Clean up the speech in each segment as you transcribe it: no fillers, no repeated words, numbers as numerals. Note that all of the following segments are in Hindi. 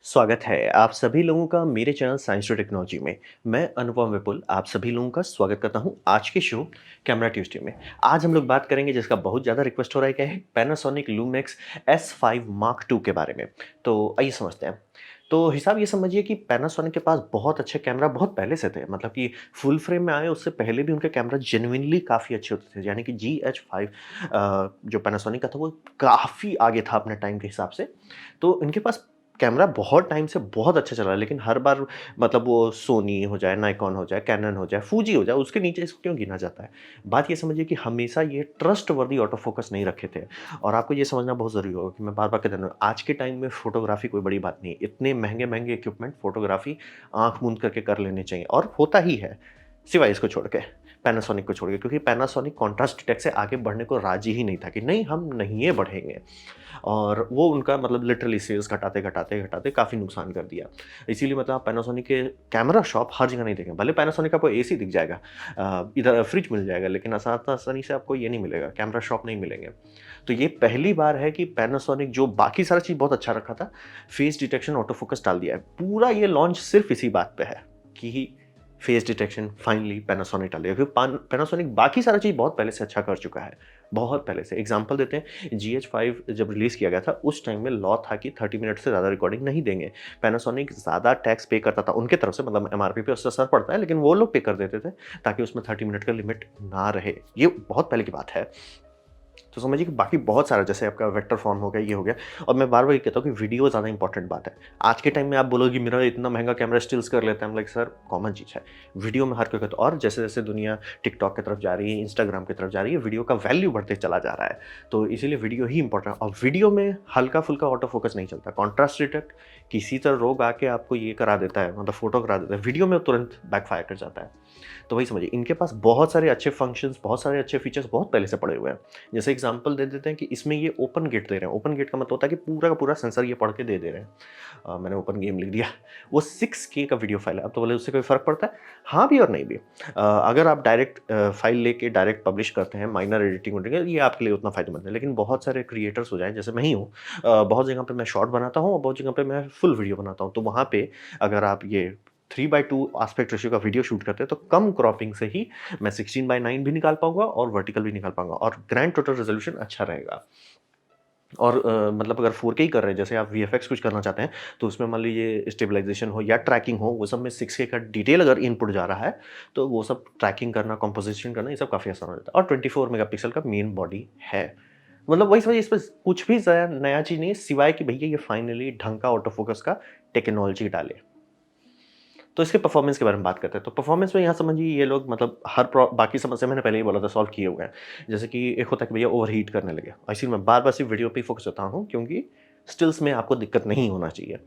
स्वागत है आप सभी लोगों का मेरे चैनल साइंस टू टेक्नोलॉजी में। मैं अनुपम विपुल आप सभी लोगों का स्वागत करता हूं आज के शो कैमरा ट्यूसडे में। आज हम लोग बात करेंगे जिसका बहुत ज़्यादा रिक्वेस्ट हो रहा है, क्या है, पैनासोनिक लूमेक्स S5 मार्क II के बारे में। तो आइए समझते हैं। तो हिसाब ये समझिए कि पैनासोनिक के पास बहुत अच्छे कैमरा बहुत पहले से थे, मतलब कि फुल फ्रेम में आए उससे पहले भी उनके कैमरा जेन्युइनली काफ़ी अच्छे होते थे। यानी कि GH5 जो पैनासोनिक का था वो काफ़ी आगे था अपने टाइम के हिसाब से। तो इनके पास कैमरा बहुत टाइम से बहुत अच्छा चल रहा है, लेकिन हर बार मतलब वो सोनी हो जाए, नाइकॉन हो जाए, कैनन हो जाए, फूजी हो जाए, उसके नीचे इसको क्यों गिना जाता है? बात ये समझिए कि हमेशा ये ट्रस्टवर्दी ऑटो फोकस नहीं रखे थे। और आपको ये समझना बहुत ज़रूरी होगा कि मैं बार-बार कह देना, आज के टाइम में फ़ोटोग्राफ़ी कोई बड़ी बात नहीं है। इतने महँगे-महँगे इक्विपमेंट फ़ोटोग्राफ़ी आँख मूंद करके कर लेने चाहिए और होता ही है, सिवाय इसको छोड़ के, पैनासोनिक को छोड़ के, क्योंकि पैनासोनिक कॉन्ट्रास्ट डिटेक्ट से आगे बढ़ने को राज़ी ही नहीं था कि नहीं, हम नहीं ये बढ़ेंगे। और वो उनका मतलब लिटरली सेल्स घटाते काफ़ी नुकसान कर दिया। इसीलिए मतलब आप पैनासोनिक के कैमरा शॉप हर जगह नहीं देखेंगे। भले पैनासोनिक का आपको एसी दिख जाएगा, इधर फ्रिज मिल जाएगा, लेकिन आसानी से आपको ये नहीं मिलेगा, कैमरा शॉप नहीं मिलेंगे। तो ये पहली बार है कि पैनासोनिक जो बाकी सारा चीज़ बहुत अच्छा रखा था, फेस डिटेक्शन, ऑटो फोकस डाल दिया है। पूरा ये लॉन्च सिर्फ़ इसी बात पे है कि फेस डिटेक्शन फाइनली पैनासोनिक डाल दिया, क्योंकि पैनासोनिक बाकी सारा चीज़ बहुत पहले से अच्छा कर चुका है, बहुत पहले से। एग्ज़ाम्पल देते हैं, GH5 जब रिलीज़ किया गया था, उस टाइम में लॉ था कि 30 मिनट से ज़्यादा रिकॉर्डिंग नहीं देंगे। पैनासोनिक ज़्यादा टैक्स पे करता था उनके तरफ से, मतलब MRP पे उससे असर पड़ता है, लेकिन वो लोग पे कर देते थे ताकि उसमें 30 मिनट का लिमिट ना रहे। ये बहुत पहले की बात है। तो समझिए कि बाकी बहुत सारा, जैसे आपका वेक्टर फॉर्म हो गया, ये हो गया। और मैं बार-बार ये कहता हूँ कि वीडियो ज़्यादा इंपॉर्टेंट बात है। आज के टाइम में आप बोलोगे मेरा इतना महँगा कैमरा स्टिल्स कर लेता है, लाइक सर, कॉमन चीज़ है। वीडियो में हर कोई कहता है, और जैसे-जैसे दुनिया टिकटॉक की तरफ जा रही है, इंस्टाग्राम की तरफ जा रही है, वीडियो का वैल्यू बढ़ते चला जा रहा है। तो इसीलिए वीडियो ही इंपॉर्टेंट है, और वीडियो में हल्का-फुल्का ऑटो फोकस नहीं चलता। कॉन्ट्रास्ट डिटेक्ट किसी तरह रोग आके आपको ये करा देता है, मतलब फोटो करा देता है, वीडियो में तुरंत बैकफायर कर जाता है। तो वही समझिए, इनके पास बहुत सारे अच्छे फंक्शंस, बहुत सारे अच्छे फीचर्स बहुत पहले से पड़े हुए हैं। जैसे एग्जांपल दे देते हैं कि इसमें ये ओपन गेट दे रहे हैं। ओपन गेट का मतलब होता है कि पूरा का पूरा सेंसर ये पढ़ के दे दे रहे हैं। मैंने ओपन गेम लिख दिया। वो 6K का वीडियो फाइल है। अब तो बोले उससे कोई फ़र्क पड़ता है? हाँ भी और नहीं भी। अगर आप डायरेक्ट फाइल लेके डायरेक्ट पब्लिश करते हैं, माइनर एडिटिंग वडिटिंग, ये आपके लिए उतना फ़ायदेमंद है। लेकिन बहुत सारे क्रिएटर्स हो जाएँ, जैसे मैं ही हूँ, बहुत जगह पे मैं शॉर्ट बनाता हूँ और बहुत जगह पे मैं फुल वीडियो बनाता हूँ। तो वहाँ पे अगर आप ये 3:2 एस्पेक्ट रेशियो का वीडियो शूट करते हैं, तो कम क्रॉपिंग से ही मैं 16:9 भी निकाल पाऊँगा और वर्टिकल भी निकाल पाऊँगा, और ग्रैंड टोटल रेज़ोल्यूशन अच्छा रहेगा। और मतलब अगर 4K ही कर रहे हैं, जैसे आप VFX कुछ करना चाहते हैं, तो उसमें मान लीजिए स्टेबलाइज़ेशन हो या ट्रैकिंग हो, वो सब में 6K का डिटेल अगर इनपुट जा रहा है, तो वो सब ट्रैकिंग करना, कंपोज़िशन करना, ये सब काफ़ी आसान हो जाता है। और 24 मेगापिक्सल का मेन बॉडी है। मतलब वही समझिए, इसमें कुछ भी ज़्यादा नया चीज़ नहीं है, सिवाय कि भैया ये फाइनली ढंग का ऑटो फ़ोकस का टेक्नोलॉजी डाले। तो इसके परफॉर्मेंस के बारे में बात करते हैं। तो परफॉर्मेंस में यहाँ समझिए, ये लोग मतलब हर बाकी समस्या मैंने पहले ही बोला था, सॉल्व किए हुए हैं। जैसे कि एक होता है कि भैया ओवरहीट करने लगे, और इसीलिए मैं बार-बार सिर्फ वीडियो पे ही फोकस करता हूँ, क्योंकि स्टिल्स में आपको दिक्कत नहीं होना चाहिए।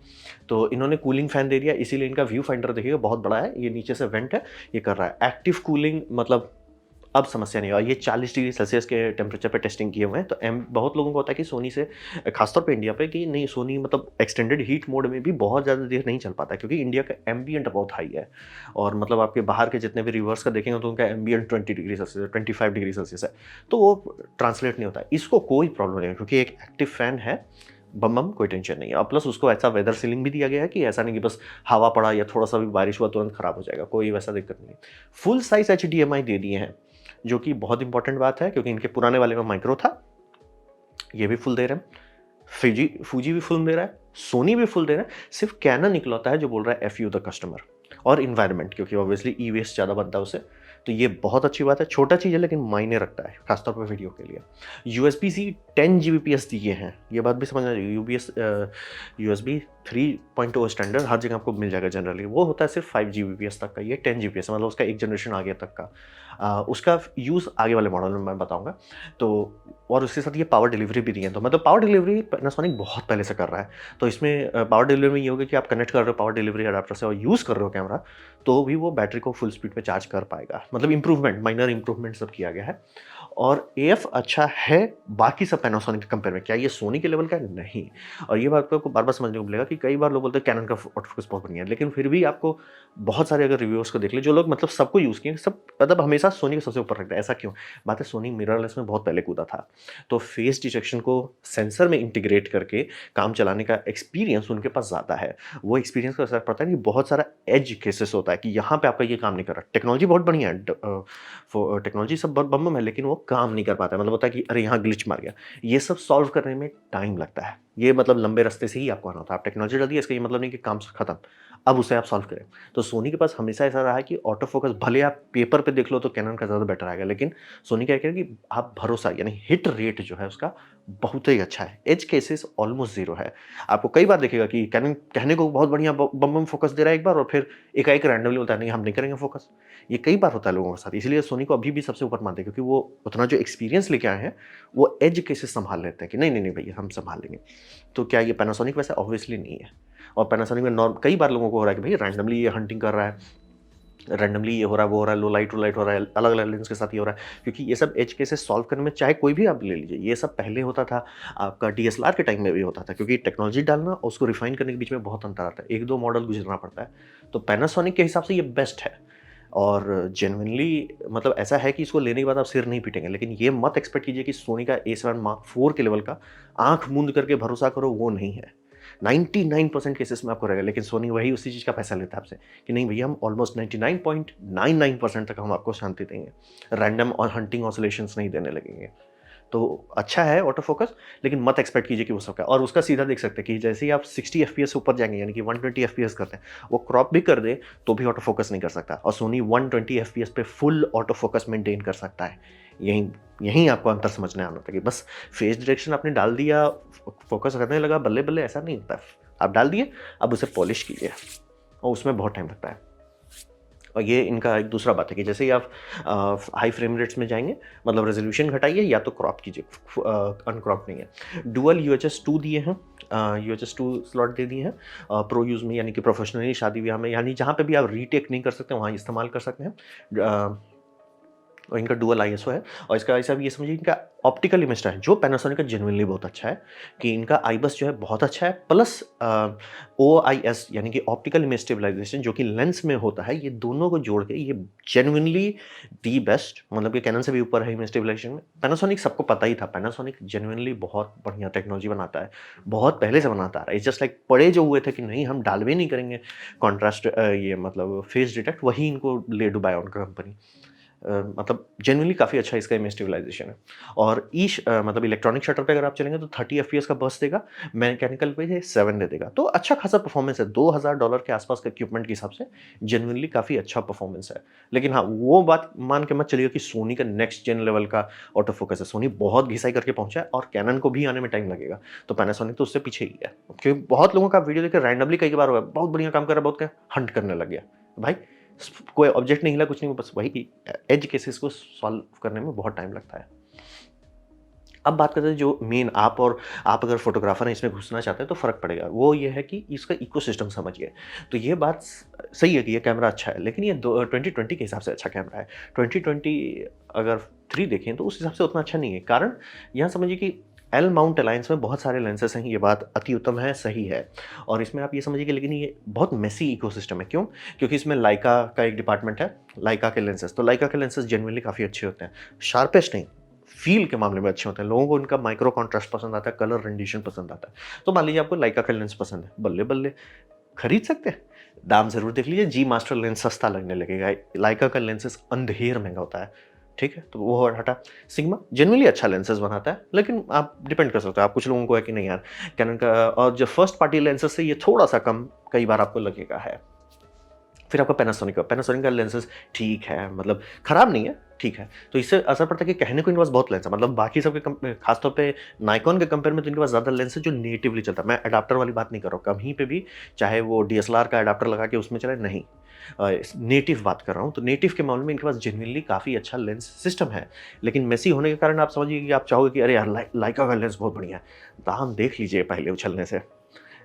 तो इन्होंने कूलिंग फैन दे दिया, इसीलिए इनका व्यू फाइंडर देखिएगा बहुत बड़ा है, ये नीचे से वेंट है, ये कर रहा है। एक्टिव कूलिंग मतलब अब समस्या नहीं है, और ये 40 डिग्री सेल्सियस के टेम्परेचर पे टेस्टिंग किए हुए हैं। तो बहुत लोगों को होता है कि सोनी से, खासतौर पे इंडिया पे, कि नहीं, सोनी मतलब एक्सटेंडेड हीट मोड में भी बहुत ज़्यादा देर नहीं चल पाता है, क्योंकि इंडिया का एम्बिएंट बहुत हाई है। और मतलब आपके बाहर के जितने भी रिवर्स का देखेंगे, तो उनका एम्बिएंट 20 डिग्री सेल्सियस है, 25 डिग्री सेल्सियस है। तो वो ट्रांसलेट नहीं होता है। इसको कोई प्रॉब्लम नहीं है, क्योंकि एक एक्टिव फैन है, बम बम, कोई टेंशन नहीं है। और प्लस उसको ऐसा वेदर सीलिंग भी दिया गया है कि ऐसा नहीं कि बस हवा पड़ा या थोड़ा सा भी बारिश हुआ तुरंत खराब हो जाएगा, कोई वैसा दिक्कत नहीं है। फुल साइज HDMI दे दिए हैं, जो कि बहुत इंपॉर्टेंट बात है, क्योंकि इनके पुराने वाले में माइक्रो था, ये भी फुल दे रहे हैं। फिजी फूजी भी फुल दे रहा है, सोनी भी फुल दे रहा है। सिर्फ कैनन इकलौता है जो बोल रहा है एफ यू द कस्टमर, और इन्वायरमेंट, क्योंकि ऑब्वियसली ई वेस्ट ज़्यादा बनता है उससे। तो ये बहुत अच्छी बात है, छोटा चीज़ है लेकिन मायने रखता है, खासतौर पर वीडियो के लिए। USB-C 10 Gbps दिए हैं, ये बात भी समझना चाहिए। USB 3.0 स्टैंडर्ड हर जगह आपको मिल जाएगा जनरली, वो होता है सिर्फ 5 Gbps तक का, ये 10 Gbps है, मतलब उसका एक जनरेशन आगे तक का। उसका यूज़ आगे वाले मॉडल में मैं बताऊँगा। तो और उसके साथ ये पावर डिलीवरी भी दी है, तो मतलब पावर डिलीवरी पैनासोनिक बहुत पहले से कर रहा है। तो इसमें पावर डिलीवरी में ये होगा कि आप कनेक्ट कर रहे हो पावर डिलीवरी अडाप्टर से और यूज़ कर रहे हो कैमरा, तो भी वो बैटरी को फुल स्पीड पे चार्ज कर पाएगा। मतलब इम्प्रूवमेंट, माइनर इम्प्रूवमेंट सब किया गया है। और एएफ अच्छा है बाकी सब पैनासोनिक के कंपेयर में। क्या ये सोनी के लेवल का है? नहीं। और ये बात तो आपको बार-बार समझने को मिलेगा कि कई बार लोग बोलते हैं कैनन का ऑटो फोकस बहुत बढ़िया है, लेकिन फिर भी आपको बहुत सारे अगर रिव्यूअर्स को देख लें, जो लोग मतलब सबको यूज़ किए, सब मतलब हमेशा सोनी को सबसे ऊपर रखते हैं। ऐसा क्यों? बात है सोनी मिररलेस में बहुत पहले कूदा था। तो फेस डिटेक्शन को सेंसर में इंटीग्रेट करके काम चलाने का एक्सपीरियंस उनके पास ज़्यादा है। वो एक्सपीरियंस का असर पड़ता है कि बहुत सारा एज केसेस होता है कि यहाँ पे आपका ये काम नहीं कर रहा। टेक्नोलॉजी बहुत बढ़िया है, टेक्नोलॉजी सब बहुत बम बम है, लेकिन वो काम नहीं कर पाता है। मतलब होता है कि अरे यहाँ ग्लिच मार गया। ये सब सॉल्व करने में टाइम लगता है। ये मतलब लंबे रास्ते से ही आपको आना होता है। आप टेक्नोलॉजी डाल दिया, इसका ये मतलब नहीं कि काम खत्म, अब उसे आप सॉल्व करें। तो सोनी के पास हमेशा ऐसा रहा है कि ऑटो फोकस भले आप पेपर पे देख लो तो कैनन का ज़्यादा बेटर आएगा, लेकिन सोनी क्या है कि आप भरोसा यानी हिट रेट जो है उसका बहुत ही अच्छा है। एज केसेस ऑलमोस्ट ज़ीरो है। आपको कई बार देखिएगा कि कैनन कहने को बहुत बढ़िया बम बम फोकस दे रहा है एक बार, और फिर एकाएक रैंडमली बोलता है नहीं हम नहीं करेंगे फोकस। ये कई बार होता है लोगों के साथ, इसलिए सोनी को अभी भी सबसे ऊपर मानते हैं, क्योंकि वो उतना जो एक्सपीरियंस लेके आए हैं वो एज केसेस संभाल लेते हैं कि नहीं नहीं नहीं भैया हम संभाल लेंगे। तो क्या ये पैनासोनिक वैसे? ऑब्वियसली नहीं है। और पैनासोनिक में नॉर्म कई बार लोगों को हो रहा है कि भाई रैंडमली ये हंटिंग कर रहा है, रैंडमली ये हो रहा है, वो हो रहा है, लो लाइट हो रहा है, अलग अलग लेंस के साथ ये हो रहा है, क्योंकि ये सब एज केसेस सॉल्व करने में चाहे कोई भी आप ले लीजिए, ये सब पहले होता था। आपका डीएसएलआर के टाइम में भी होता था, क्योंकि टेक्नोलॉजी डालना और उसको रिफाइन करने के बीच में बहुत अंतर आता है, एक दो मॉडल गुजरना पड़ता है। तो पैनासोनिक के हिसाब से ये बेस्ट है। और जेन्युइनली मतलब ऐसा है कि इसको लेने के बाद आप सिर नहीं पीटेंगे, लेकिन ये मत एक्सपेक्ट कीजिए कि सोनी का A7 मार्क 4 के लेवल का आंख मूंद करके भरोसा करो, वो नहीं है। 99% केसेस में आपको रहेगा, लेकिन सोनी वही उसी चीज़ का पैसा लेता है आपसे कि नहीं भैया हम ऑलमोस्ट 99.99% तक हम आपको शांति देंगे, रैंडम और हंटिंग ऑसिलेशंस नहीं देने लगेंगे। तो अच्छा है ऑटो फोकस, लेकिन मत एक्सपेक्ट कीजिए कि वो सब का। और उसका सीधा देख सकते हैं कि जैसे ही आप 60 एफपीएस से ऊपर जाएंगे, यानी कि 120 एफपीएस करते हैं, वो क्रॉप भी कर दे तो भी ऑटो फोकस नहीं कर सकता, और सोनी 120 एफपीएस पे फुल ऑटो फोकस मेंटेन कर सकता है। यहीं यहीं आपको अंतर समझने आना था कि बस फेस डायरेक्शन आपने डाल दिया, फोकस करने लगा बल्ले बल्ले, ऐसा नहीं होता। आप डाल दिए, अब उसे पॉलिश कीजिए, और उसमें बहुत टाइम लगता है। और ये इनका एक दूसरा बात है कि जैसे ही आप हाई फ्रेम रेट्स में जाएंगे, मतलब रेजोल्यूशन घटाइए या तो क्रॉप कीजिए, अनक्रॉप नहीं है। डुअल UHS-2 दिए हैं, UHS-2 स्लॉट दे दिए हैं प्रो यूज़ में, यानी कि प्रोफेशनली शादी ब्याह में, यानी जहाँ पे भी आप रीटेक नहीं कर सकते वहाँ इस्तेमाल कर सकते हैं। और इनका डुअल ISO है, और इसका ऐसा भी ये समझिए इनका ऑप्टिकल इमेज है जो पैनासोनिक का जेन्युइनली बहुत अच्छा है, कि इनका IBIS जो है बहुत अच्छा है, प्लस OIS यानी कि ऑप्टिकल इमेज स्टेबलाइजेशन जो कि लेंस में होता है, ये दोनों को जोड़ के ये जेन्युइनली दी बेस्ट, मतलब कि कैनन से भी ऊपर है इमेज स्टेबलाइजेशन में। पैनासोनिक सबको पता ही था, पैनासोनिक जेन्युइनली बहुत बढ़िया टेक्नोलॉजी बनाता है, बहुत पहले से बनाता आ रहा है। इट्स जस्ट लाइक पड़े जो हुए थे कि नहीं हम डालवे नहीं करेंगे कॉन्ट्रास्ट, ये मतलब फेस डिटेक्ट, वही इनको ले डुबाया उनका कंपनी। मतलब जेन्युइनली काफ़ी अच्छा इसका इमेज स्टेबलाइजेशन है। और मतलब इलेक्ट्रॉनिक शटर पे अगर आप चलेंगे तो 30 एफपीएस का बर्स्ट देगा, मैकेनिकल पे ये 7 दे देगा। तो अच्छा खासा परफॉर्मेंस है, $2000 के आसपास के इक्विपमेंट के हिसाब से जेन्युइनली काफ़ी अच्छा परफॉर्मेंस है। लेकिन हाँ, वो बात मान के मत चलिए कि सोनी का नेक्स्ट जेन लेवल का ऑटो फोकस है। सोनी बहुत घिसाई करके पहुंचा है, और कैनन को भी आने में टाइम लगेगा, तो पैनासोनिक तो उससे पीछे ही है। क्योंकि बहुत लोगों का वीडियो देखे रैंडमली कई बार हुआ, बहुत बढ़िया काम कर रहा है, बहुत क्या हंट करने लग गया भाई, कोई ऑब्जेक्ट नहीं हिला, कुछ नहीं, बस वही एज केसेस को सॉल्व करने में बहुत टाइम लगता है। अब बात करते हैं जो मेन आप अगर फोटोग्राफर हैं इसमें घुसना चाहते हैं तो फ़र्क पड़ेगा, वो ये है कि इसका इकोसिस्टम समझिए। तो ये बात सही है कि ये कैमरा अच्छा है, लेकिन ये 2020 के हिसाब से अच्छा कैमरा है। 2020 अगर 3 देखें तो उस हिसाब से उतना अच्छा नहीं है। कारण यहाँ समझिए कि एल माउंट अलायंस में बहुत सारे लेंसेज हैं, ये बात अति उत्तम है, सही है। और इसमें आप ये समझिए कि लेकिन ये बहुत मेसी इकोसिस्टम है। क्यों? क्योंकि इसमें लाइका का एक डिपार्टमेंट है, लाइका के लेंसेज, तो लाइका के लेंसेज जेन्युइनली काफ़ी अच्छे होते हैं, शार्पेस्ट नहीं, फील के मामले में अच्छे होते हैं। लोगों को उनका माइक्रो कॉन्ट्रास्ट पसंद आता है, कलर रेंडिशन पसंद आता है। तो मान लीजिए आपको लाइका का लेंस पसंद है, बल्ले बल्ले खरीद सकते हैं। दाम ज़रूर देख लीजिए, जी मास्टर लेंस सस्ता लगने लगेगा, लाइका का लेंसेज अंधेर महंगा होता है, ठीक है, तो वो हटा। सिग्मा जेन्युइनली अच्छा लेंसेज बनाता है, लेकिन आप डिपेंड कर सकते हो, आप कुछ लोगों को है कि नहीं यार कैनन का, और जो फर्स्ट पार्टी लेंसेज से ये थोड़ा सा कम कई बार आपको लगेगा है। फिर आपका पैनासोनिक का लेंसेज ठीक है, मतलब खराब नहीं है, ठीक है। तो इससे असर पड़ता है कि कहने को इनके पास बहुत लेंस है, मतलब बाकी सबके खासतौर पे नाइकॉन के कंपेयर में तो इनके पास ज़्यादा लेंस है जो नेटिवली चलता है। मैं अडाप्टर वाली बात नहीं कर रहा हूँ, कहीं पे भी चाहे वो DSLR का अडाप्टर लगा के उसमें चले, नहीं, नेटिव बात कर रहा हूँ। तो नेटिव के मामले में इनके पास जेन्युइनली काफ़ी अच्छा लेंस सिस्टम है, लेकिन मेसी होने के कारण आप समझिए कि आप चाहोगे कि अरे यार लाइका का लेंस बहुत बढ़िया है, दाम देख लीजिए पहले उछलने से।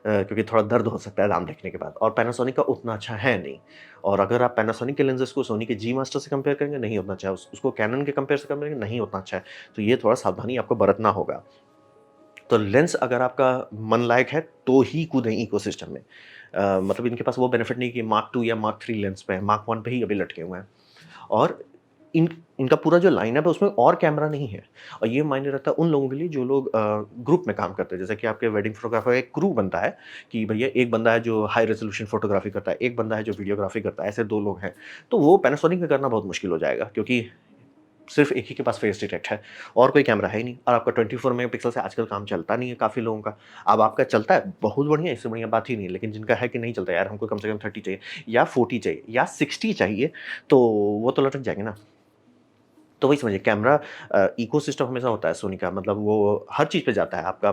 क्योंकि थोड़ा दर्द हो सकता है दाम देखने के बाद, और पैनासोनिक का उतना अच्छा है नहीं। और अगर आप पैनासोनिक के लेंसेज़ को सोनी के जी मास्टर से कंपेयर करेंगे, नहीं उतना अच्छा है, उसको कैनन के कंपेयर से करेंगे, नहीं उतना अच्छा है। तो ये थोड़ा सावधानी आपको बरतना होगा। तो लेंस अगर आपका मन लायक है तो ही कूदें इकोसिस्टम में। मतलब इनके पास वो बेनिफिट नहीं कि मार्क 2 या मार्क 3 लेंस पे है, मार्क 1 पे ही अभी लटके हुए हैं। और इनका पूरा जो लाइनअप है उसमें और कैमरा नहीं है, और ये मायने रखता है उन लोगों के लिए जो लोग ग्रुप में काम करते हैं। जैसे कि आपके वेडिंग फोटोग्राफर एक क्रू बनता है कि भैया एक बंदा है जो हाई रेजोल्यूशन फोटोग्राफी करता है, एक बंदा है जो वीडियोग्राफी करता है, ऐसे 2 लोग हैं। तो वो पैनासोनिक में करना बहुत मुश्किल हो जाएगा, क्योंकि सिर्फ एक ही के पास फेस डिटेक्ट है और कोई कैमरा है ही नहीं, और आपका 24 मेगापिक्सल से आजकल काम चलता नहीं है काफ़ी लोगों का। अब आपका चलता है, बहुत बढ़िया, इससे बढ़िया बात ही नहीं है, लेकिन जिनका है कि नहीं चलता यार, हमको कम से कम 30 चाहिए या 40 चाहिए या 60 चाहिए, तो वो तो लटक जाएँगे ना। तो वही समझिए, कैमरा इकोसिस्टम हमेशा होता है सोनी का, मतलब वो हर चीज़ पे जाता है। आपका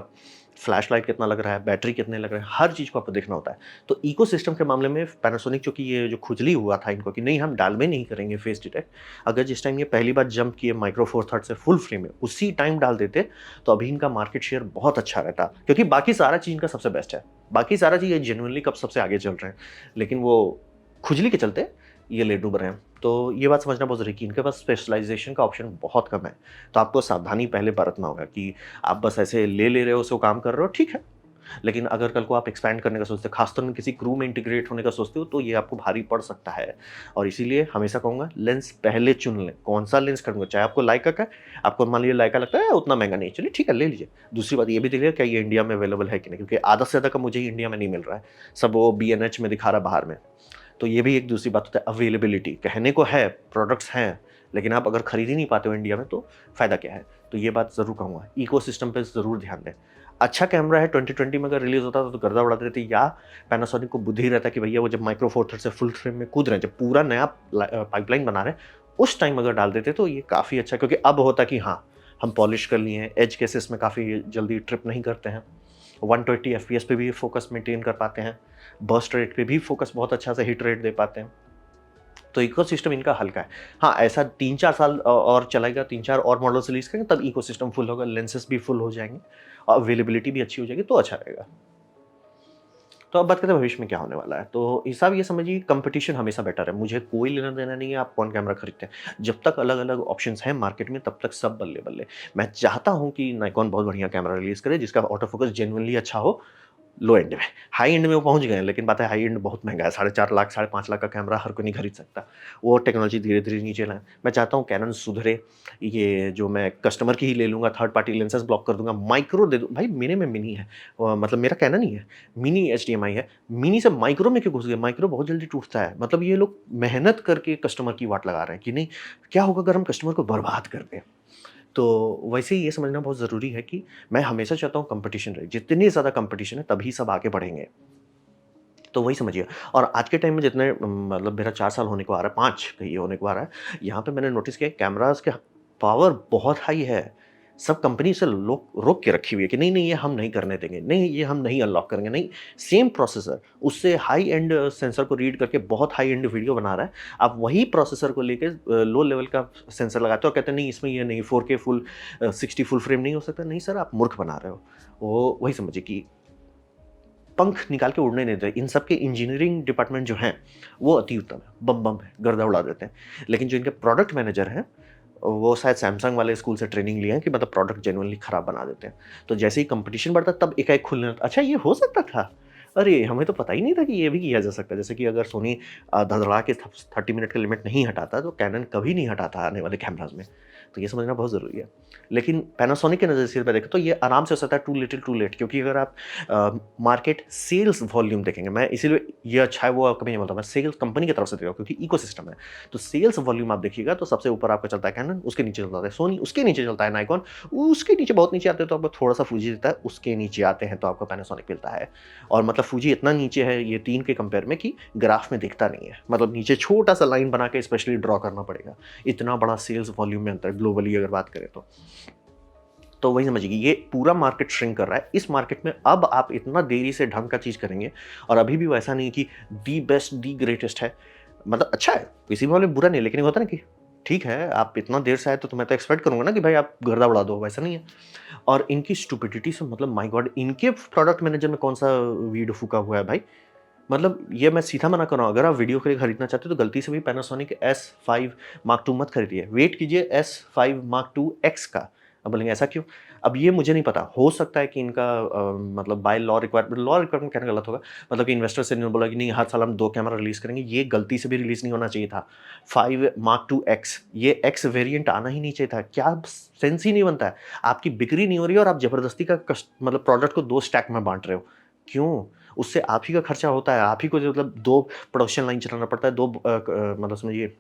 फ्लैशलाइट कितना लग रहा है, बैटरी कितने लग रहे हैं, हर चीज़ को आपको देखना होता है। तो इकोसिस्टम के मामले में पैनासोनिक, चूँकि ये जो खुजली हुआ था इनको कि नहीं हम डाल में नहीं करेंगे फेस डिटेक्ट, अगर जिस टाइम ये पहली बार जंप किए माइक्रो फोर थर्ड से फुल फ्रेम में, उसी टाइम डाल देते, तो अभी इनका मार्केट शेयर बहुत अच्छा रहता। क्योंकि बाकी सारा चीज़ इनका सबसे बेस्ट है। बाकी सारा चीज़ ये जेनुइनली कब सबसे आगे चल रहे हैं, लेकिन वो खुजली के चलते ये लेट डूब रहे हैं। तो ये बात समझना बहुत ज़रूरी है कि इनके पास स्पेशलाइज़ेशन का ऑप्शन बहुत कम है। तो आपको सावधानी पहले बरतना होगा कि आप बस ऐसे ले रहे हो, उसको काम कर रहे हो, ठीक है। लेकिन अगर कल को आप एक्सपैंड करने का सोचते हो, खासतौर में किसी क्रू में इंटीग्रेट होने का सोचते हो, तो ये आपको भारी पड़ सकता है। और इसीलिए हमेशा कहूँगा, लेंस पहले चुन लें, कौन-सा लेंस खरीदूँगा, चाहे आपको लाइका का है, आपको मान लीजिए लाइका लगता है उतना महँगा नहीं है, चलिए ठीक है, ले लीजिए। दूसरी बात ये भी देखिए क्या ये इंडिया में अवेलेबल है कि नहीं, क्योंकि आधा से ज़्यादा का मुझे इंडिया में नहीं मिल रहा है। सब वो बीएनएच में दिखा रहा है बाहर में। तो ये भी एक दूसरी बात होता है, अवेलेबिलिटी। कहने को है, प्रोडक्ट्स हैं, लेकिन आप अगर खरीद ही नहीं पाते हो इंडिया में, तो फ़ायदा क्या है? तो ये बात ज़रूर कहूँगा, इकोसिस्टम पे ज़रूर ध्यान दें। अच्छा कैमरा है, 2020 में अगर रिलीज़ होता तो गर्दा उड़ा देते, या पैनासोनिक को बुद्धि रहता कि भैया वो जब माइक्रो फोर थर्ड से फुल फ्रेम में कूद रहे हैं, जब पूरा नया पाइपलाइन बना रहे हैं, उस टाइम अगर डाल देते तो ये काफ़ी अच्छा, क्योंकि अब होता कि हाँ, हम पॉलिश कर लिए हैं, एज केसेस में काफ़ी जल्दी ट्रिप नहीं करते हैं, 120 एफपीएस पे भी फोकस मेंटेन कर पाते हैं, बर्स्ट रेट पे भी फोकस बहुत अच्छा से हिट रेट दे पाते हैं। तो इकोसिस्टम इनका हल्का है। हाँ, ऐसा 3-4 साल और चलेगा, 3-4 और मॉडल्स रिलीज़ करेंगे, तब इकोसिस्टम फुल होगा, लेंसेज़ भी फुल हो जाएँगे और अवेलेबिलिटी भी अच्छी हो जाएगी, तो अच्छा रहेगा। तो अब बात करते हैं भविष्य में क्या होने वाला है। तो हिसाब ये समझिए, कंपटीशन हमेशा बेटर है। मुझे कोई लेना-देना नहीं है आप कौन कैमरा खरीदते हैं। जब तक अलग-अलग ऑप्शंस हैं मार्केट में, तब तक सब बल्ले-बल्ले। मैं चाहता हूँ कि नाइकॉन बहुत बढ़िया कैमरा रिलीज़ करे जिसका ऑटो फोकस जेनुइनली अच्छा हो, लो एंड में। हाई एंड में वो पहुँच गए हैं, लेकिन बात है हाई एंड बहुत महँगा है, 4.5 लाख, 5.5 लाख का कैमरा हर कोई नहीं खरीद सकता। वो टेक्नोलॉजी धीरे-धीरे नीचे लाएँ। मैं चाहता हूँ कैनन सुधरे, ये जो मैं कस्टमर की ही ले लूँगा, थर्ड पार्टी लेंसेज़ ब्लॉक कर दूँगा, माइक्रो दे दूँ। भाई मेरे में मिनी है, मतलब मेरा कैनन ही है, मिनी एचडीएमआई है। मिनी से माइक्रो में क्यों घुस गए? माइक्रो बहुत जल्दी टूटता है। मतलब ये लोग मेहनत करके कस्टमर की वाट लगा रहे हैं कि नहीं, क्या होगा अगर हम कस्टमर को बर्बाद कर दें? तो वैसे ही ये समझना बहुत ज़रूरी है कि मैं हमेशा चाहता हूँ कॉम्पिटिशन रहे। जितनी ज़्यादा कॉम्पिटिशन है, तभी सब आगे बढ़ेंगे। तो वही समझिए। और आज के टाइम में जितने मतलब मेरा 4 साल होने को आ रहा है, 5 कहिए होने को आ रहा है, यहाँ पे मैंने नोटिस किया कैमराज़ के पावर बहुत हाई है। सब कंपनी इसे रोक के रखी हुई है कि नहीं, नहीं ये हम नहीं करने देंगे, नहीं ये हम नहीं अनलॉक करेंगे, नहीं। सेम प्रोसेसर उससे हाई एंड सेंसर को रीड करके बहुत हाई एंड वीडियो बना रहा है। आप वही प्रोसेसर को लेके लो लेवल का सेंसर लगाते हो और कहते हैं नहीं इसमें ये नहीं 4K फुल 60 फुल फ्रेम नहीं हो सकता। नहीं सर, आप मूर्ख बना रहे हो। वो वही समझिए कि पंख निकाल के उड़ने नहीं देते। इन सब के इंजीनियरिंग डिपार्टमेंट जो हैं, वो अति उत्तम है, बम-बम है, गर्दा उड़ा देते हैं। लेकिन जो इनके प्रोडक्ट मैनेजर हैं, वो शायद सैमसंग वाले स्कूल से ट्रेनिंग लिए हैं कि मतलब प्रोडक्ट जेनुइनली खराब बना देते हैं। तो जैसे ही कॉम्पिटिशन बढ़ता है, तब एकाएक खुलने लगता है, अच्छा ये हो सकता था? अरे! हमें तो पता ही नहीं था कि ये भी किया जा सकता है। जैसे कि अगर सोनी धड़धड़ा के 30 मिनट का लिमिट नहीं हटाता, तो कैनन कभी नहीं हटाता आने वाले कैमराज़ में। तो ये समझना बहुत ज़रूरी है। लेकिन पैनासोनिक के नज़रिए पे देखें तो ये आराम से हो सकता है टू लिटिल टू लेट, क्योंकि अगर आप मार्केट सेल्स वॉल्यूम देखेंगे, मैं इसीलिए ये अच्छा है वो कभी नहीं बोलता, मैं सेल्स कंपनी की तरफ से देख रहा हूँ क्योंकि इकोसिस्टम है। तो सेल्स वॉल्यूम आप देखिएगा तो सबसे ऊपर आपका चलता है कैनन, उसके नीचे चलता है सोनी, उसके नीचे चलता है नाइकॉन, उसके नीचे बहुत नीचे आते हैं तो आपको थोड़ा-सा फूजी देता है, उसके नीचे आते हैं तो आपको पैनासोनिक मिलता है। और मतलब फूजी इतना नीचे है ये 3 के कंपेयर में कि ग्राफ में दिखता नहीं है। मतलब नीचे छोटा-सा लाइन बना के स्पेशली ड्रॉ करना पड़ेगा। इतना बड़ा सेल्स वॉल्यूम में अंतर है ग्लोबली अगर बात करें तो। तो वही समझिए कि ये पूरा मार्केट श्रिंक कर रहा है। इस मार्केट में अब आप इतना देरी से ढंग का चीज़ करेंगे और अभी भी वैसा नहीं कि दी बेस्ट, दी ग्रेटेस्ट है। मतलब अच्छा है, किसी मामले में बुरा नहीं, लेकिन ये होता है ना कि ठीक है, आप इतना देर से आए तो मैं तो एक्सपेक्ट करूँगा ना कि भाई आप गर्दा उड़ा दो, वैसा नहीं है। और इनकी स्टुपिडिटी से मतलब माय गॉड! इनके प्रोडक्ट मैनेजर में कौन-सा वीड फूँका हुआ है भाई? मतलब ये मैं सीधा मना कर रहा हूँ, अगर आप वीडियो के लिए खरीदना चाहते हो तो गलती से भी पैनासोनिक S5 Mark II मत खरीदिए। वेट कीजिए S5 Mark II X का। अब बोलेंगे ऐसा क्यों? अब ये मुझे नहीं पता, हो सकता है कि इनका मतलब बाय लॉ रिक्वायरमेंट कहना गलत होगा, मतलब कि इन्वेस्टर से इन्होंने बोला कि नहीं हर साल हम 2 कैमरा रिलीज़ करेंगे, ये गलती से भी रिलीज़ नहीं होना चाहिए था। 5 Mark II X, ये X वेरिएंट आना ही नहीं चाहिए था। क्या सेंस ही नहीं बनता है। आपकी बिक्री नहीं हो रही है और आप ज़बरदस्ती का मतलब प्रोडक्ट को 2 स्टैक में बाँट रहे हो। क्यों? उससे आप ही का खर्चा होता है, आप ही को जो मतलब 2 प्रोडक्शन लाइन चलाना पड़ता है, 2 मतलब समझिए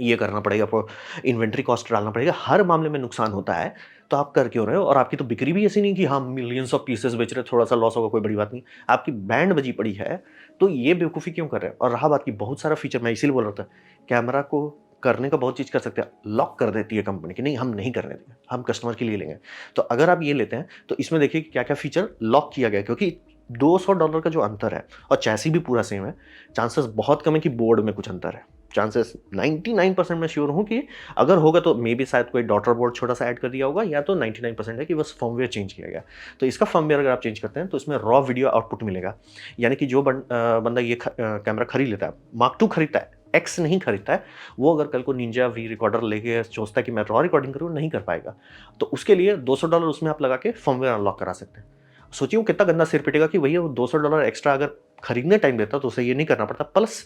ये करना पड़ेगा, आपको इन्वेंटरी कॉस्ट डालना पड़ेगा, हर मामले में नुकसान होता है, तो आप कर क्यों रहे हो? और आपकी तो बिक्री भी ऐसी नहीं कि हाँ, मिलियंस ऑफ पीसेस बेच रहे हो, थोड़ा-सा लॉस होगा कोई बड़ी बात नहीं। आपकी बैंड बजी पड़ी है, तो ये बेवकूफ़ी क्यों कर रहे हो? और रहा बात की बहुत सारा फीचर मैं इसीलिए बोल रहा था, कैमरा को करने का बहुत चीज़ कर सकते हैं, लॉक कर देती है कंपनी कि नहीं हम नहीं करने देंगे, हम कस्टमर के लिए लेंगे। तो अगर आप ये लेते हैं, तो इसमें देखिए क्या-क्या फीचर लॉक किया गया है क्योंकि $200 का जो अंतर है और चैसी भी पूरा सेम है, चांसेस बहुत कम है कि बोर्ड में कुछ अंतर है। चांसेस 99% मैं श्योर हूँ कि अगर होगा तो मे बी शायद कोई डॉटर बोर्ड छोटा-सा ऐड कर दिया होगा या तो 99% है कि बस फर्मवेयर चेंज किया गया। तो इसका फर्मवेयर अगर आप चेंज करते हैं तो इसमें रॉ वीडियो आउटपुट मिलेगा। यानी कि जो बंदा ये कैमरा खरीद लेता है, Mark II खरीदता है, X नहीं खरीदता है, वो अगर कल को निंजा वी रिकॉर्डर लेके सोचता है कि मैं रॉ रिकॉर्डिंग करूँ, नहीं कर पाएगा। तो उसके लिए $200 उसमें आप लगा के फर्मवेयर अनलॉक करा सकते हैं। सोचिए वो कितना गंदा सिर पिटेगा कि भैया वो $200 एक्स्ट्रा अगर खरीदने टाइम देता तो उसे ये नहीं करना पड़ता, प्लस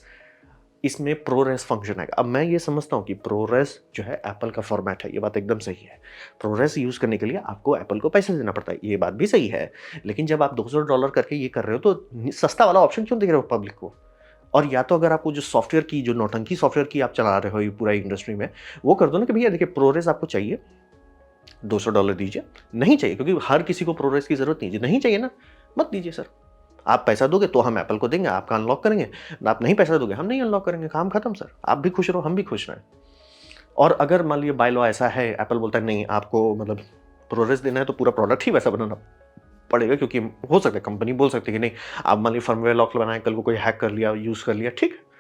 इसमें प्रोरेस फंक्शन आएगा। अब मैं ये समझता हूँ कि प्रोरेस जो है एप्पल का फॉर्मेट है, ये बात एकदम सही है। प्रोरेस यूज़ करने के लिए आपको एप्पल को पैसे देना पड़ता है, ये बात भी सही है। लेकिन जब आप $200 करके ये कर रहे हो तो सस्ता वाला ऑप्शन क्यों दे रहे हो पब्लिक को? और या तो अगर आपको जो सॉफ्टवेयर की जो नौटंकी सॉफ्टवेयर की आप चला रहे हो ये पूरा इंडस्ट्री में, वो कर दो ना कि भैया देखिए प्रोरेस आपको चाहिए, $200 दीजिए। नहीं चाहिए क्योंकि हर किसी को प्रोरेस की ज़रूरत नहीं है। नहीं चाहिए ना, मत दीजिए सर। आप पैसा दोगे तो हम एप्पल को देंगे, आपका अनलॉक करेंगे। आप नहीं पैसा दोगे, हम नहीं अनलॉक करेंगे, काम खत्म सर। आप भी खुश रहो, हम भी खुश रहें। और अगर मान लीजिए बाय लॉ ऐसा है, एप्पल बोलता है नहीं आपको मतलब प्रोरेस देना है तो पूरा प्रोडक्ट ही वैसा बनाना पड़ेगा क्योंकि हो सकता है कंपनी बोल सकती है कि नहीं, आप मान लीजिए फर्मवेयर लॉक बनाएँ, कल को कोई हैक कर लिया, यूज़ कर लिया, ठीक है।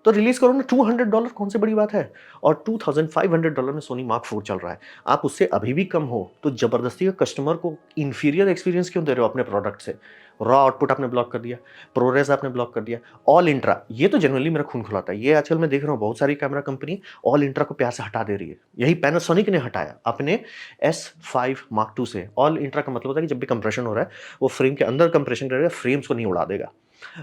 तो रिलीज़ करो ना, $200 कौन सी बड़ी बात है? और $2500 में सोनी मार्क 4 चल रहा है। आप उससे अभी भी कम हो, तो ज़बरदस्ती का कस्टमर को इंफीरियर एक्सपीरियंस क्यों दे रहे हो अपने प्रोडक्ट से? रॉ आउटपुट आपने ब्लॉक कर दिया, प्रोरेस आपने ब्लॉक कर दिया, ऑल इंट्रा, ये तो जेनुइनली मेरा खून खौलाता है। ये आजकल मैं देख रहा हूँ बहुत सारी कैमरा कंपनी ऑल इंट्रा को प्यार से हटा दे रही है। यही पैनासोनिक ने हटाया अपने S5 Mark II से। ऑल इंट्रा का मतलब होता है कि जब भी कंप्रेशन हो रहा है, वो फ्रेम के अंदर कंप्रेशन करेगा, फ्रेम्स को नहीं उड़ा देगा।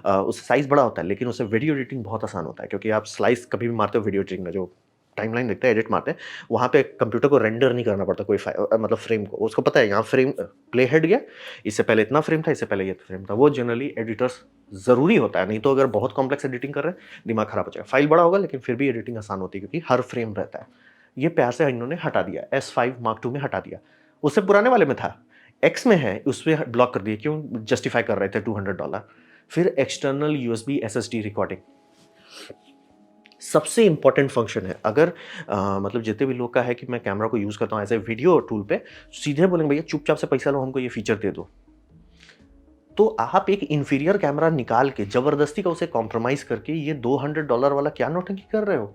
उससे साइज़ बड़ा होता है लेकिन उससे वीडियो एडिटिंग बहुत आसान होता है क्योंकि आप स्लाइस कभी भी मारते हो वीडियो एडिटिंग में, जो टाइमलाइन देखते हैं एडिट मारते हैं, वहाँ पे कंप्यूटर को रेंडर नहीं करना पड़ता कोई मतलब फ्रेम को, उसको पता है यहाँ फ्रेम प्ले हेड गया, इससे पहले इतना फ्रेम था, इससे पहले ये फ्रेम था। वो जनरली एडिटर्स ज़रूरी होता है, नहीं तो अगर बहुत कॉम्प्लेक्स एडिटिंग कर रहे हैं दिमाग खराब हो जाएगा। फाइल बड़ा होगा लेकिन फिर भी एडिटिंग आसान होती है क्योंकि हर फ्रेम रहता है। ये प्यार से इन्होंने हटा दिया, S5 Mark II में हटा दिया। उससे पुराने वाले में था, एक्स में है, उसमें ब्लॉक कर दिए, क्यों जस्टिफाई कर रहे थे $200। फिर एक्सटर्नल यूएसबी एसएसडी रिकॉर्डिंग सबसे इंपॉर्टेंट फंक्शन है। अगर मतलब जितने भी लोग का है कि मैं कैमरा को यूज़ करता हूँ एज ए वीडियो टूल पे, सीधे बोलेंगे भैया चुपचाप से पैसा लो, हमको ये फीचर दे दो। तो आप एक इंफीरियर कैमरा निकाल के जबरदस्ती का उसे कॉम्प्रोमाइज़ करके ये $200 वाला क्या नौटंकी कर रहे हो?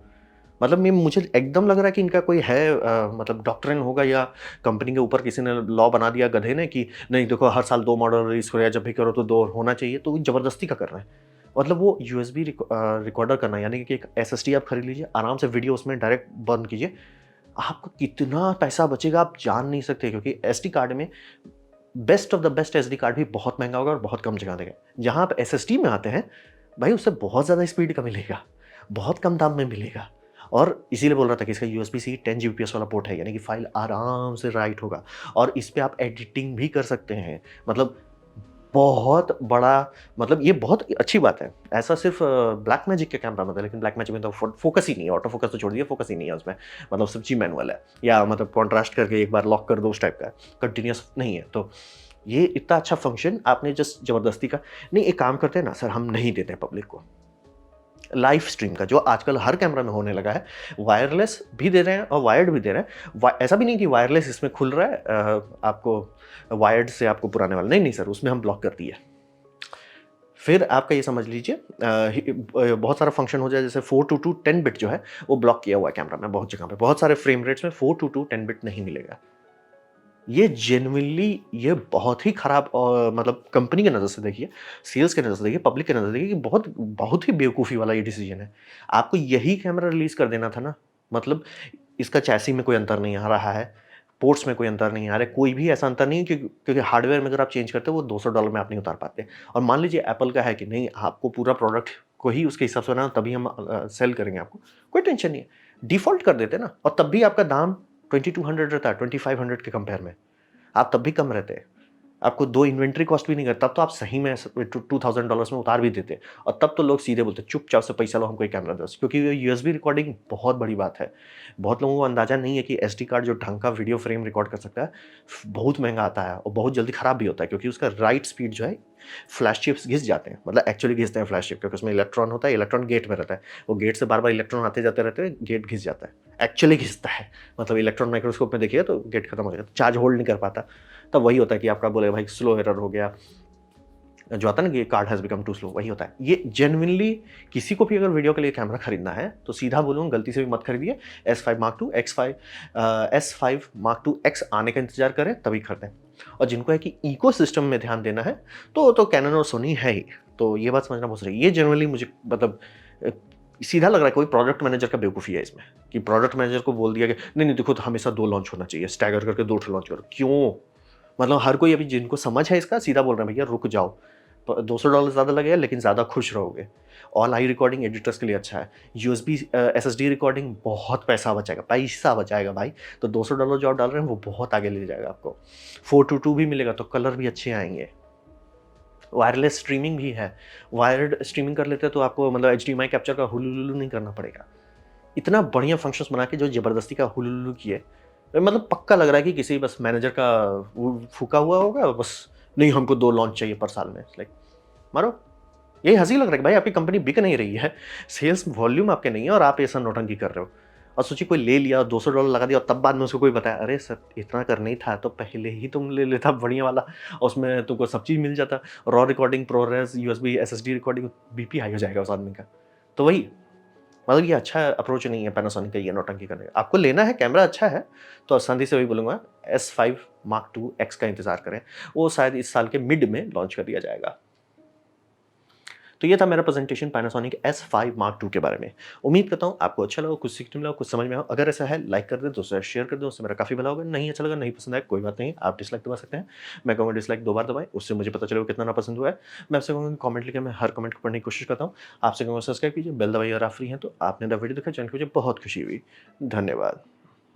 मतलब मैं मुझे एकदम लग रहा है कि इनका कोई है मतलब डॉक्ट्रिन होगा या कंपनी के ऊपर किसी ने लॉ बना दिया गधे ने कि नहीं देखो हर साल 2 मॉडल रिलीज़ करो या जब भी करो तो 2 होना चाहिए, तो ज़बरदस्ती का कर रहे हैं। मतलब वो यूएसबी रिकॉर्डर करना, यानी कि एक एसएसडी आप खरीद लीजिए, आराम से वीडियो उसमें डायरेक्ट बर्न कीजिए। आपको कितना पैसा बचेगा आप जान नहीं सकते क्योंकि एसडी कार्ड में best of the best SD card भी बहुत महँगा होगा और बहुत कम जगह देगा। जहाँ आप एसएसडी में आते हैं, भाई उससे बहुत ज़्यादा स्पीड का मिलेगा, बहुत कम दाम में मिलेगा। और इसीलिए बोल रहा था कि इसका यूएसबी-सी 10 जीबीपीएस वाला पोर्ट है, यानी कि फाइल आराम से राइट होगा और इस पे आप एडिटिंग भी कर सकते हैं। मतलब बहुत बड़ा, मतलब ये बहुत अच्छी बात है। ऐसा सिर्फ़ ब्लैकमैजिक के कैमरा में था, लेकिन ब्लैकमैजिक में तो फ़ोकस ही नहीं है, ऑटो फ़ोकस तो छोड़ दिया, फ़ोकस ही नहीं है उसमें। मतलब सच्ची मैनुअल है या मतलब कॉन्ट्रास्ट करके एक बार लॉक कर दो, उस टाइप का है, कंटीन्यूअस नहीं है। तो ये इतना अच्छा फ़ंक्शन आपने जस्ट ज़बरदस्ती का नहीं, एक काम करते हैं ना सर, हम नहीं देते पब्लिक को। लाइव स्ट्रीम का जो आजकल हर कैमरा में होने लगा है, वायरलेस भी दे रहे हैं और वायर्ड भी दे रहे हैं। ऐसा भी नहीं कि वायरलेस इसमें खुल रहा है, आपको वायर्ड से आपको पुराने वाला नहीं, नहीं सर, उसमें हम ब्लॉक कर दिए। फिर आपका ये समझ लीजिए बहुत सारा फंक्शन हो जाए, जैसे 422 10 बिट जो है वो ब्लॉक किया हुआ है कैमरा में बहुत जगह पे, बहुत सारे फ्रेम रेट्स में 422 10 बिट नहीं मिलेगा। ये जेन्युइनली ये बहुत ही खराब मतलब कंपनी की नज़र से देखिए, सेल्स की नज़र से देखिए, पब्लिक की नज़र से देखिए कि बहुत बहुत ही बेवकूफ़ी वाला ये डिसीजन है। आपको यही कैमरा रिलीज़ कर देना था ना, मतलब इसका चैसी में कोई अंतर नहीं आ रहा है, पोर्ट्स में कोई अंतर नहीं आ रहा है, कोई भी ऐसा अंतर नहीं है क्योंकि हार्डवेयर में अगर आप चेंज करते हो वो $200 में आप नहीं उतार पाते। और मान लीजिए एप्पल का है कि नहीं, आपको पूरा प्रोडक्ट को ही उसके हिसाब से बनाना, तभी हम सेल करेंगे आपको, कोई टेंशन नहीं है। डिफ़ॉल्ट कर देते ना, और तब भी आपका दाम 2200 रहता है 2500 के कंपेयर में। आप तब भी कम रहते। आपको 2 इन्वेंटरी कॉस्ट भी नहीं करता, तब तो आप सही में $2000 में उतार भी देते, और तब तो लोग सीधे बोलते चुपचाप से पैसा लो, हमको एक कैमरा दो, क्योंकि ये यूएसबी रिकॉर्डिंग बहुत बड़ी बात है। बहुत लोगों को अंदाजा नहीं है कि एसडी कार्ड जो ढंग का वीडियो फ्रेम रिकॉर्ड कर सकता है, बहुत महंगा आता है और बहुत जल्दी खराब भी होता है, क्योंकि उसका राइट स्पीड जो है, फ्लैश चिप्स घिस जाते हैं, मतलब एक्चुअली घिसते हैं फ्लैश चिप, क्योंकि उसमें इलेक्ट्रॉन होता है, इलेक्ट्रॉन गेट में रहता है, वो गेट से बार बार इलेक्ट्रॉन आते जाते रहते हैं, गेट घिस जाता है, एक्चुअली घिसता है, मतलब इलेक्ट्रॉन माइक्रोस्कोप में देखिए तो गेट खत्म हो जाता है, चार्ज होल्ड नहीं कर पाता। तब वही होता है कि आपका बोले भाई स्लो एरर हो गया, जो आता है ना कि card has become too slow, वही होता है। ये जेन्युइनली किसी को भी अगर वीडियो के लिए कैमरा खरीदना है तो सीधा बोलूँ, गलती से भी मत खरीदिए। S5 Mark II S5 Mark II X आने का इंतजार करें तभी खरीदें। और जिनको है कि इकोसिस्टम में ध्यान देना है तो कैनन और सोनी है ही। तो ये बात समझना बहुत सही है। ये जेन्युइनली मुझे मतलब अ, सीधा लग रहा है कोई प्रोडक्ट मैनेजर का बेवकूफ़ी है इसमें, कि प्रोडक्ट मैनेजर को बोल दिया कि नहीं, नहीं देखो तो हमेशा 2 लॉन्च होना चाहिए, स्टैगर करके 2 ठो लॉन्च करो। क्यों? मतलब हर कोई अभी जिनको समझ है इसका सीधा बोल रहे हैं भैया रुक जाओ। $200 ज़्यादा लगेगा लेकिन ज़्यादा खुश रहोगे। ऑल आई रिकॉर्डिंग एडिटर्स के लिए अच्छा है। यूएसबी एसएसडी रिकॉर्डिंग बहुत पैसा बचाएगा भाई। तो $200 जो आप डाल रहे हैं वो बहुत आगे ले जाएगा आपको। 422 भी मिलेगा तो कलर भी अच्छे आएँगे। वायरलेस स्ट्रीमिंग भी है। वायर्ड स्ट्रीमिंग कर लेते हैं तो आपको मतलब एचडीएमआई कैप्चर का हुलुलुलु नहीं करना पड़ेगा। इतना बढ़िया फंक्शंस बना के जो ज़बरदस्ती का हुलुलुलु किए, मतलब पक्का लग रहा है कि किसी बस मैनेजर का वो फूँका हुआ होगा बस, नहीं हमको 2 लॉन्च चाहिए पर साल में। इट्स लाइक मारो। यही हँसी लग रहा है कि भाई आपकी कंपनी बिक नहीं रही है, सेल्स वॉल्यूम आपके नहीं है और आप ऐसा नौटंकी कर रहे हो। और सोचिए कोई ले लिया, $200 लगा दिया और तब बाद में उसको कोई बताया, "अरे सर इतना करना ही था तो पहले ही तुम ले लेता बढ़िया वाला, और उसमें तुमको सब चीज़ मिल जाता, raw recording, ProRes, USB, SSD recording." BP high हो जाएगा उस आदमी का। तो वही मतलब ये अच्छा अप्रोच नहीं है पैनासोनिक का, ये नौटंकी करने का। आपको लेना है, कैमरा अच्छा है, तो संधि से वही बोलूँगा S5 Mark II X का इंतज़ार करें। वो शायद इस साल के मिड में लॉन्च कर दिया जाएगा। तो ये था मेरा presentation Panasonic S5 Mark II के बारे में। उम्मीद करता हूँ आपको अच्छा लगा, कुछ सीखने मिला, कुछ समझ में आया। अगर ऐसा है लाइक कर दें, दोस्तों से शेयर कर दें, उससे मेरा काफ़ी भला होगा। नहीं अच्छा लगा, नहीं पसंद आया, कोई बात नहीं, आप डिसलाइक दबा सकते हैं। मैं कहूँगा डिसलाइक 2 बार दबाएँ, उससे मुझे पता चलेगा कितना नापसंद हुआ है। मैं आपसे कहूँगा कमेंट लिखें, मैं हर कमेंट को पढ़ने की कोशिश करता हूँ। आपसे कहूँगा सब्सक्राइब कीजिए, बेल दबाइए अगर आप फ्री हैं तो। आपने द वीडियो देखा, जान के मुझे बहुत खुशी हुई। धन्यवाद।